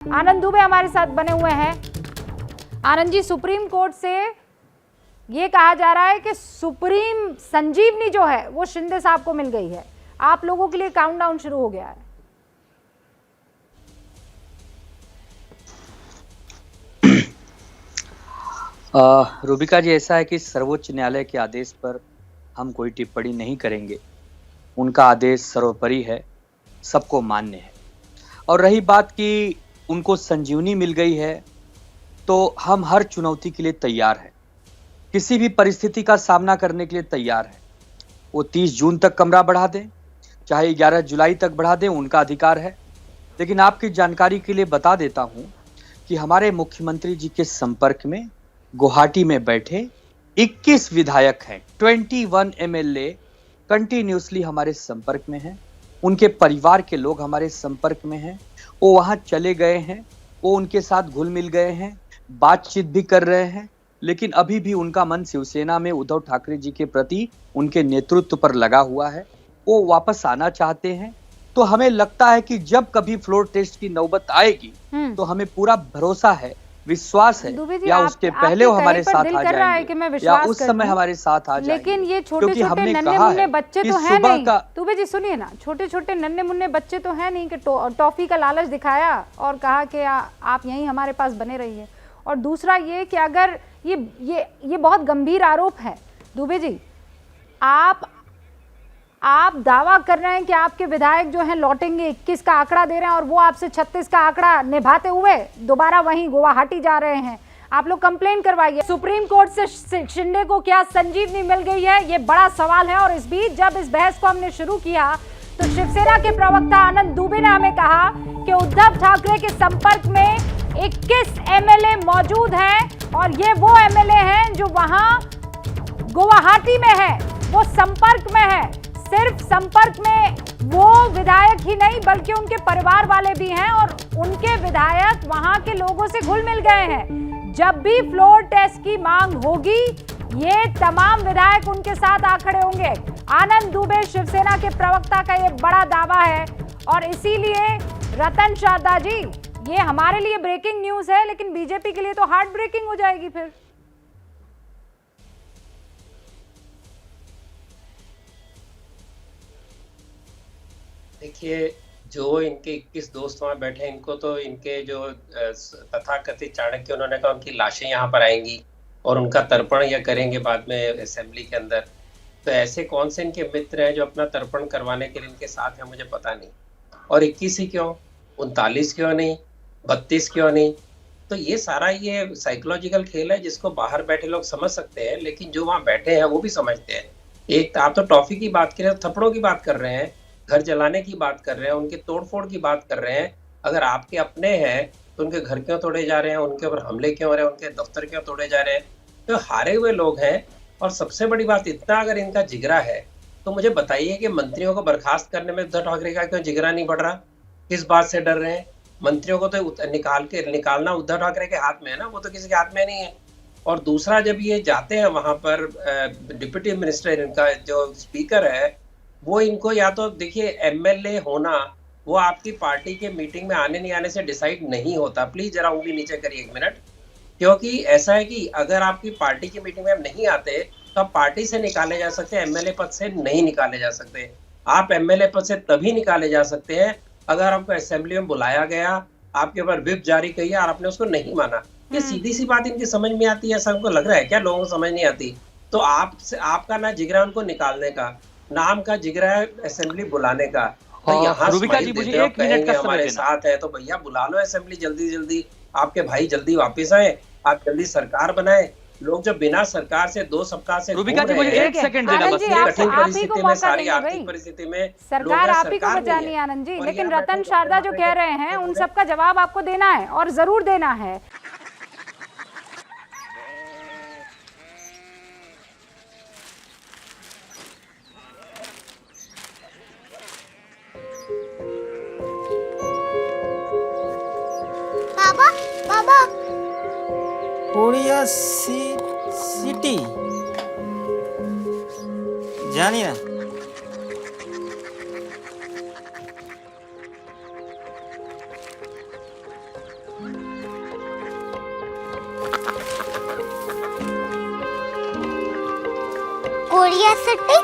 आनंद दुबे हमारे साथ बने हुए हैं। आनंद जी, सुप्रीम कोर्ट से ये कहा जा रहा है कि सुप्रीम संजीवनी जो है वो शिंदे साहब को मिल गई है। आप लोगों के लिए काउंटडाउन शुरू हो गया है। रूबिका जी, ऐसा है कि सर्वोच्च न्यायालय के आदेश पर हम कोई टिप्पणी नहीं करेंगे। उनका आदेश सर्वोपरि है, सबको मान्य है। और रही बात कि उनको संजीवनी मिल गई है, तो हम हर चुनौती के लिए तैयार हैं, किसी भी परिस्थिति का सामना करने के लिए तैयार है। वो 30 जून तक कमरा बढ़ा दें, चाहे 11 जुलाई तक बढ़ा दें, उनका अधिकार है। लेकिन आपकी जानकारी के लिए बता देता हूं कि हमारे मुख्यमंत्री जी के संपर्क में गुवाहाटी में बैठे 21 विधायक हैं, 21 एमएलए कंटिन्यूसली हमारे संपर्क में हैं। उनके परिवार के लोग हमारे संपर्क में हैं। वो वहां चले गए हैं, वो उनके साथ घुल मिल गए हैं, बातचीत भी कर रहे हैं। लेकिन अभी भी उनका मन शिवसेना में उद्धव ठाकरे जी के प्रति उनके नेतृत्व पर लगा हुआ है। वो वापस आना चाहते हैं। तो हमें लगता है कि जब कभी फ्लोर टेस्ट की नौबत आएगी तो हमें पूरा भरोसा है, विश्वास है, या उसके पहले वो हमारे साथ आ जाएंगे या उस समय हमारे साथ आ जाएंगे। लेकिन ये छोटे छोटे नन्हे मुन्ने बच्चे तो हैं नहीं। दुबे जी सुनिए ना, छोटे छोटे नन्हे मुन्ने बच्चे तो हैं नहीं कि टॉफी का लालच दिखाया और कहा कि आप यहीं हमारे पास बने रहिए। और दूसरा ये कि अगर ये बहुत गंभीर आरोप है दुबे जी, आप दावा कर रहे हैं कि आपके विधायक जो हैं लौटेंगे, 21 का आंकड़ा दे रहे हैं और वो आपसे 36 का आंकड़ा निभाते हुए दोबारा वहीं गुवाहाटी जा रहे हैं। आप लोग कंप्लेन करवाइए। सुप्रीम कोर्ट से शिंदे को क्या संजीवनी मिल गई है, ये बड़ा सवाल है। और इस बीच जब इस बहस को हमने शुरू किया तो शिवसेना के प्रवक्ता आनंद दुबे ने हमें कहा कि उद्धव ठाकरे के संपर्क में 21 एमएलए मौजूद हैं और ये वो एमएलए हैं जो वहां गुवाहाटी में है, वो संपर्क में है। सिर्फ संपर्क में वो विधायक ही नहीं बल्कि उनके परिवार वाले भी हैं और उनके विधायक वहां के लोगों से घुल मिल गए हैं। जब भी फ्लोर टेस्ट की मांग होगी ये तमाम विधायक उनके साथ आ खड़े होंगे। आनंद दुबे शिवसेना के प्रवक्ता का ये बड़ा दावा है और इसीलिए रतन शारदा जी, ये हमारे लिए ब्रेकिंग न्यूज है लेकिन बीजेपी के लिए तो हार्ट ब्रेकिंग हो जाएगी फिर। देखिए, जो इनके 21 दोस्त वहां बैठे हैं, इनको तो इनके जो तथाकथित चाणक्य, उन्होंने कहा उनकी लाशें यहाँ पर आएंगी और उनका तर्पण या करेंगे बाद में असेंबली के अंदर। तो ऐसे कौन से इनके मित्र हैं जो अपना तर्पण करवाने के लिए इनके साथ हैं, मुझे पता नहीं। और 21 ही क्यों, 39 क्यों नहीं, 32 क्यों नहीं? तो ये सारा ये साइकोलॉजिकल खेल है जिसको बाहर बैठे लोग समझ सकते हैं, लेकिन जो वहां बैठे हैं वो भी समझते हैं। एक आप तो टॉफी की बात कर रहे हैं, थप्पड़ों की बात कर रहे हैं, घर जलाने की बात कर रहे हैं, उनके तोड़फोड़ की बात कर रहे हैं। अगर आपके अपने हैं तो उनके घर क्यों तोड़े जा रहे हैं, उनके ऊपर हमले क्यों हो रहे हैं, उनके दफ्तर क्यों तोड़े जा रहे हैं? तो हारे हुए लोग हैं। और सबसे बड़ी बात, इतना अगर इनका जिगरा है तो मुझे बताइए कि मंत्रियों को बर्खास्त करने में उद्धव ठाकरे का क्यों जिगरा नहीं बढ़ रहा? किस बात से डर रहे हैं? मंत्रियों को तो निकालना उद्धव ठाकरे के हाथ में है ना, वो तो किसी के हाथ में नहीं है। और दूसरा, जब ये जाते हैं वहां पर, डिप्टी मिनिस्टर इनका जो स्पीकर है वो इनको, या तो देखिए एमएलए होना वो आपकी पार्टी के मीटिंग में आने नहीं आने से डिसाइड नहीं होता। प्लीज जरा उंगली नीचे करिए 1 मिनट। क्योंकि ऐसा है कि अगर आपकी पार्टी की मीटिंग में आप नहीं आते तो आप पार्टी से निकाले जा सकते हैं, एमएलए पद से नहीं निकाले जा सकते। आप एमएलए पद से तभी निकाले जा सकते हैं अगर आपको असेंबली में बुलाया गया, आपके ऊपर व्हिप जारी की और आपने उसको नहीं माना। ये सीधी सी बात इनकी समझ में आती है, सबको लग रहा है क्या लोगों को समझ नहीं आती? तो आपका ना जिगरा उनको निकालने का, नाम का जिगरा है असेंबली बुलाने का। तो यहाँ जी मुझे 1 मिनट का हमारे साथ है तो भैया बुला लो असेंबली जल्दी जल्दी। आपके भाई जल्दी वापस आए, आप जल्दी सरकार बनाए। लोग जो बिना सरकार से 2 सप्ताह से रूबिका जी मुझे 1 सेकंड देना बस। कठिन परिस्थिति में, सारी आर्थिक परिस्थिति में सरकार आप ही को बचानी है आनंद जी। लेकिन रतन शारदा जो कह रहे हैं उन सबका जवाब आपको देना है और जरूर देना है। कोरिया सिटी जानी ना, कोरिया सिटी।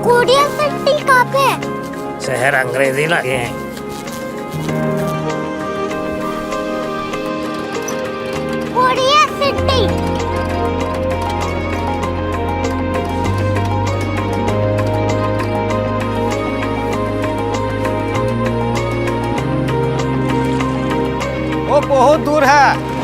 कोरिया सिटी कहाँ पे है? शहर अंग्रेजी लगे हैं। Korea city. वो बहुत दूर है।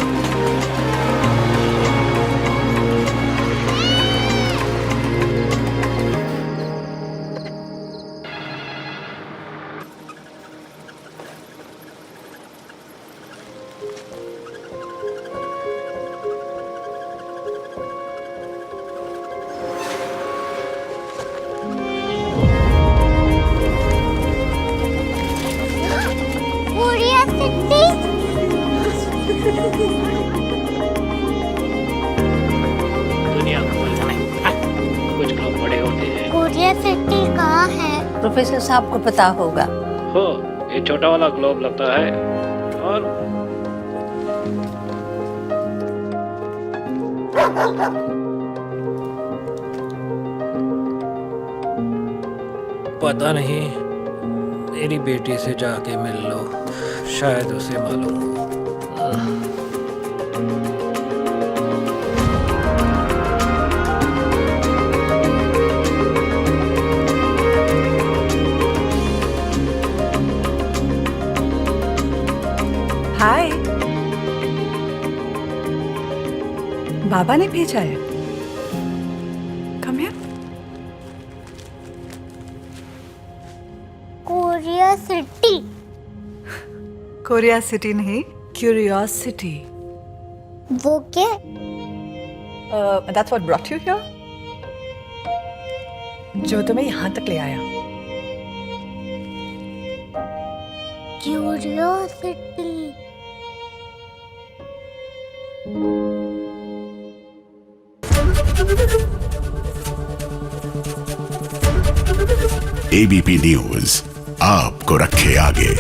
Korea city. दुनिया को बोलना नहीं, कुछ लोग बड़े होते हैं। कोरिया सिटी कहाँ है? प्रोफेसर साहब को पता होगा। हो, ये छोटा वाला ग्लोब लगता है और पता नहीं, मेरी बेटी से जाके मिल लो, शायद उसे मालूम हो। हाय, बाबा ने भेजा है। Come here. Korea city. Korea city नहीं, क्यूरियोसिटी। वो क्या? That's what brought you here. जो तुम्हें यहाँ तक ले आया। क्यूरियोसिटी। एबीपी न्यूज आपको रखे आगे।